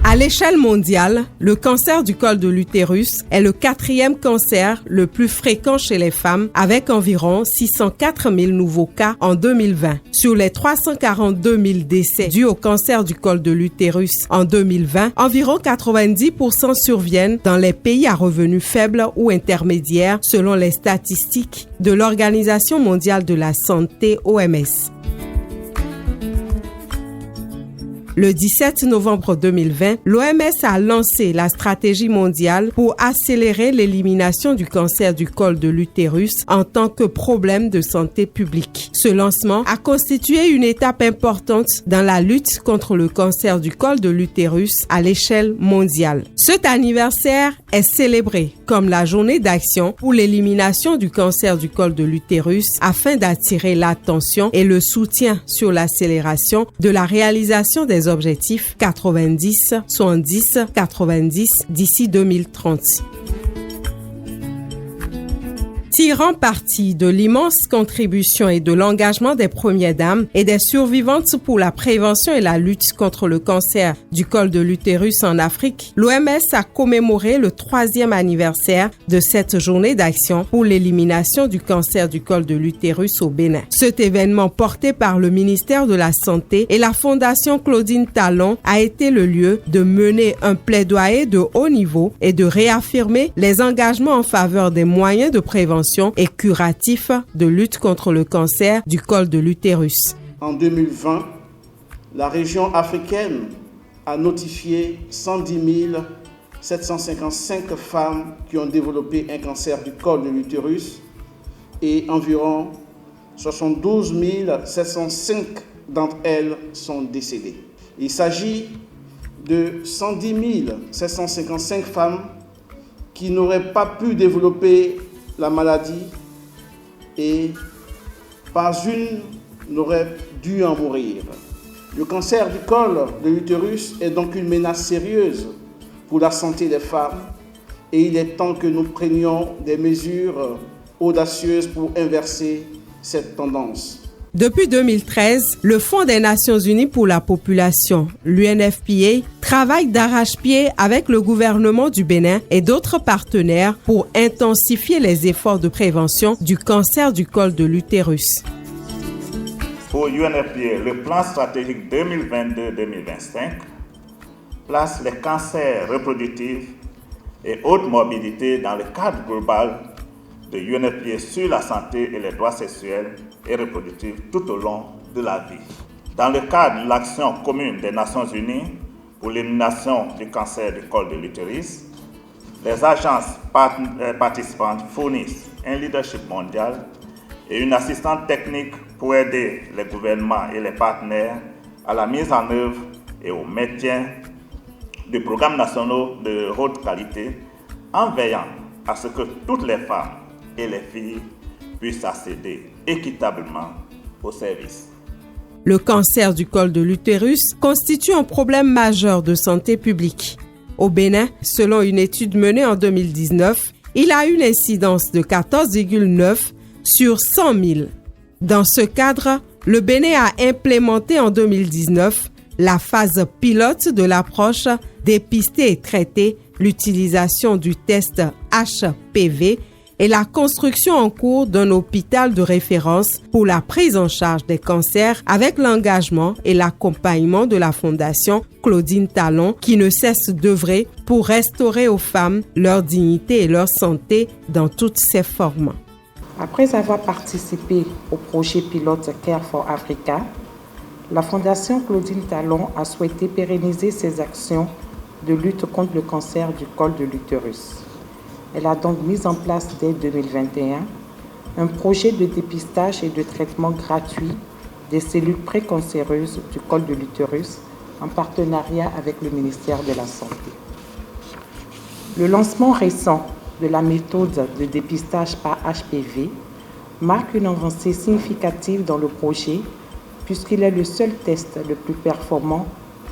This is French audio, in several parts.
À l'échelle mondiale, le cancer du col de l'utérus est le 4e cancer le plus fréquent chez les femmes, avec environ 604 000 nouveaux cas en 2020. Sur les 342 000 décès dus au cancer du col de l'utérus en 2020, environ 90% surviennent dans les pays à revenus faibles ou intermédiaires, selon les statistiques de l'Organisation mondiale de la santé (OMS). Le 17 novembre 2020, l'OMS a lancé la stratégie mondiale pour accélérer l'élimination du cancer du col de l'utérus en tant que problème de santé publique. Ce lancement a constitué une étape importante dans la lutte contre le cancer du col de l'utérus à l'échelle mondiale. Cet anniversaire est célébré comme la journée d'action pour l'élimination du cancer du col de l'utérus afin d'attirer l'attention et le soutien sur l'accélération de la réalisation des objectifs 90, 70, 90 d'ici 2030. Tirant parti de l'immense contribution et de l'engagement des premières dames et des survivantes pour la prévention et la lutte contre le cancer du col de l'utérus en Afrique, l'OMS a commémoré le 3e anniversaire de cette journée d'action pour l'élimination du cancer du col de l'utérus au Bénin. Cet événement porté par le ministère de la Santé et la Fondation Claudine Talon a été le lieu de mener un plaidoyer de haut niveau et de réaffirmer les engagements en faveur des moyens de prévention et curatif de lutte contre le cancer du col de l'utérus. En 2020, la région africaine a notifié 110 755 femmes qui ont développé un cancer du col de l'utérus et environ 72 705 d'entre elles sont décédées. Il s'agit de 110 755 femmes qui n'auraient pas pu développer la maladie et pas une n'aurait dû en mourir. Le cancer du col de l'utérus est donc une menace sérieuse pour la santé des femmes et il est temps que nous prenions des mesures audacieuses pour inverser cette tendance. Depuis 2013, le Fonds des Nations Unies pour la population, l'UNFPA, travaille d'arrache-pied avec le gouvernement du Bénin et d'autres partenaires pour intensifier les efforts de prévention du cancer du col de l'utérus. Pour l'UNFPA, le plan stratégique 2022-2025 place les cancers reproductifs et haute morbidité dans le cadre global de l'UNFPA sur la santé et les droits sexuels et reproductifs tout au long de la vie. Dans le cadre de l'action commune des Nations Unies pour l'élimination du cancer du col de l'utérus, les agences participantes fournissent un leadership mondial et une assistance technique pour aider les gouvernements et les partenaires à la mise en œuvre et au maintien de programmes nationaux de haute qualité en veillant à ce que toutes les femmes et les filles puissent accéder équitablement aux services. Le cancer du col de l'utérus constitue un problème majeur de santé publique. Au Bénin, selon une étude menée en 2019, il a une incidence de 14,9 sur 100 000. Dans ce cadre, le Bénin a implémenté en 2019 la phase pilote de l'approche dépister et traiter l'utilisation du test HPV et la construction en cours d'un hôpital de référence pour la prise en charge des cancers avec l'engagement et l'accompagnement de la Fondation Claudine Talon qui ne cesse d'œuvrer pour restaurer aux femmes leur dignité et leur santé dans toutes ses formes. Après avoir participé au projet pilote Care for Africa, la Fondation Claudine Talon a souhaité pérenniser ses actions de lutte contre le cancer du col de l'utérus. Elle a donc mis en place dès 2021 un projet de dépistage et de traitement gratuit des cellules précancéreuses du col de l'utérus en partenariat avec le ministère de la Santé. Le lancement récent de la méthode de dépistage par HPV marque une avancée significative dans le projet puisqu'il est le seul test le plus performant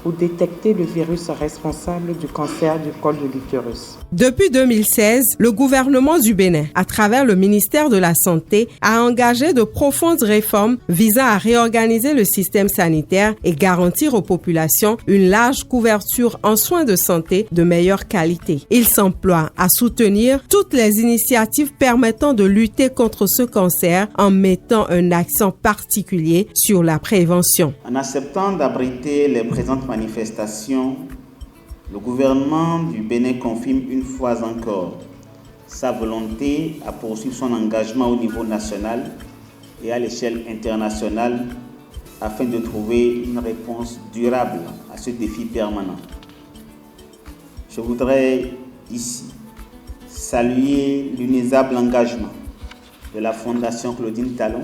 pour détecter le virus responsable du cancer du col de l'utérus. Depuis 2016, le gouvernement du Bénin, à travers le ministère de la Santé, a engagé de profondes réformes visant à réorganiser le système sanitaire et garantir aux populations une large couverture en soins de santé de meilleure qualité. Il s'emploie à soutenir toutes les initiatives permettant de lutter contre ce cancer en mettant un accent particulier sur la prévention. En acceptant d'abriter les présentes manifestations, le gouvernement du Bénin confirme une fois encore sa volonté à poursuivre son engagement au niveau national et à l'échelle internationale afin de trouver une réponse durable à ce défi permanent. Je voudrais ici saluer l'inusable engagement de la Fondation Claudine Talon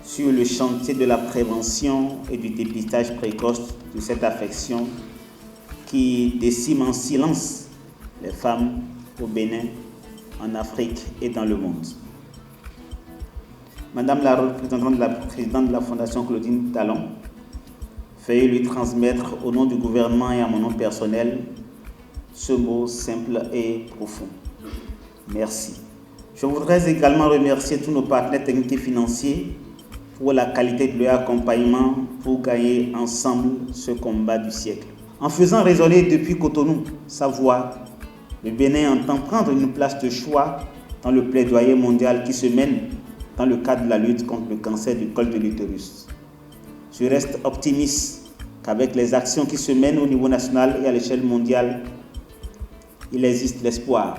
sur le chantier de la prévention et du dépistage précoce de cette affection qui décime en silence les femmes au Bénin, en Afrique et dans le monde. Madame la présidente de la Fondation Claudine Talon, veuillez lui transmettre au nom du gouvernement et à mon nom personnel ce mot simple et profond. Merci. Je voudrais également remercier tous nos partenaires techniques et financiers pour la qualité de leur accompagnement pour gagner ensemble ce combat du siècle. En faisant résonner depuis Cotonou sa voix, le Bénin entend prendre une place de choix dans le plaidoyer mondial qui se mène dans le cadre de la lutte contre le cancer du col de l'utérus. Je reste optimiste qu'avec les actions qui se mènent au niveau national et à l'échelle mondiale, il existe l'espoir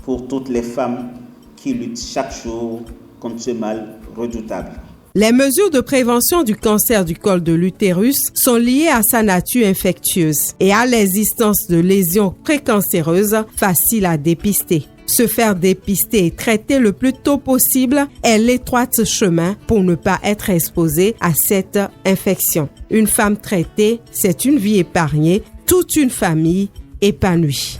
pour toutes les femmes qui luttent chaque jour contre ce mal redoutable. Les mesures de prévention du cancer du col de l'utérus sont liées à sa nature infectieuse et à l'existence de lésions précancéreuses faciles à dépister. Se faire dépister et traiter le plus tôt possible est l'étroit chemin pour ne pas être exposé à cette infection. Une femme traitée, c'est une vie épargnée, toute une famille épanouie.